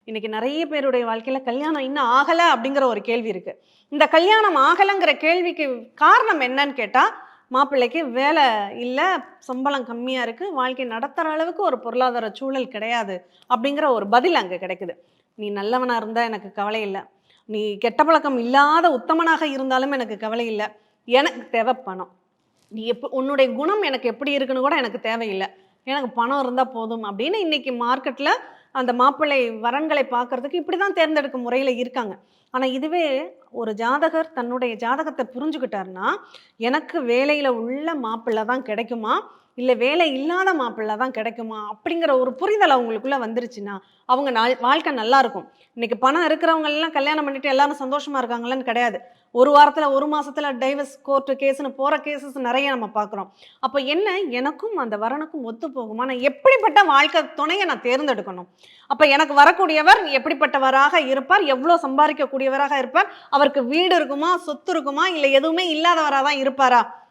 இன்னைக்கு நிறைய பேருடைய வாழ்க்கையில கல்யாணம் இன்னும் ஆகல அப்படிங்கிற ஒரு கேள்வி இருக்கு. இந்த கல்யாணம் ஆகலங்கிற கேள்விக்கு காரணம் என்னன்னு கேட்டா, மாப்பிள்ளைக்கு வேலை இல்ல, சம்பளம் கம்மியா இருக்கு, வாழ்க்கை நடத்துற அளவுக்கு ஒரு பொருளாதார சூழல் கிடையாது அப்படிங்கிற ஒரு பதில் அங்க கிடைக்குது. நீ நல்லவனா இருந்தா எனக்கு கவலை இல்ல. நீ கெட்ட பழக்கம் இல்லாத உத்தமனாக இருந்தாலும் எனக்கு கவலை இல்ல. எனக்கு தேவை பணம். நீ உன்னுடைய குணம் எனக்கு எப்படி இருக்குன்னு கூட எனக்கு தேவையில்ல. எனக்கு பணம் இருந்தா போதும் அப்படின்னு இன்னைக்கு மார்க்கெட்ல அந்த மாப்பிள்ளை வரன்களை பார்க்கறதுக்கு இப்படிதான் தேர்ந்தெடுக்கும் முறையில இருக்காங்க. ஆனா இதுவே ஒரு ஜாதகர் தன்னுடைய ஜாதகத்தை புரிஞ்சுக்கிட்டாருன்னா, எனக்கு வேலையில உள்ள மாப்பிள்ளை தான் கிடைக்குமா? இல்ல வேலை இல்லாத மாப்பிள்ளை தான் கிடைக்குமா? அப்படிங்கிற ஒரு புரிதல் அவங்களுக்குள்ள வந்துருச்சுன்னா, அவங்க வாழ்க்கை நல்லா இருக்கும். இன்னைக்கு பணம் இருக்கிறவங்க எல்லாம் கல்யாணம் பண்ணிட்டு எல்லாரும் சந்தோஷமா இருக்காங்களான்னு கிடையாது. ஒரு வாரத்துல, ஒரு மாசத்துல டைவர்ஸ் கோர்ட் கேஸ்ன்னு போற கேஸஸ் நெறைய நம்ம பார்க்குறோம். அப்ப என்ன எனக்கும் அந்த வரனுக்கும் ஒத்து போகுமா? நான் எப்படிப்பட்ட வாழ்க்கை துணைய நான் தேர்ந்தெடுக்கணும்? அப்ப எனக்கு வரக்கூடியவர் எப்படிப்பட்டவராக இருப்பார்? எவ்ளோ சம்பாரிக்கக்கூடியவராக இருப்பார்? அவருக்கு வீடு இருக்குமா? சொத்து இருக்குமா? இல்ல எதுவுமே இல்லாதவரா தான் இருப்பாரா?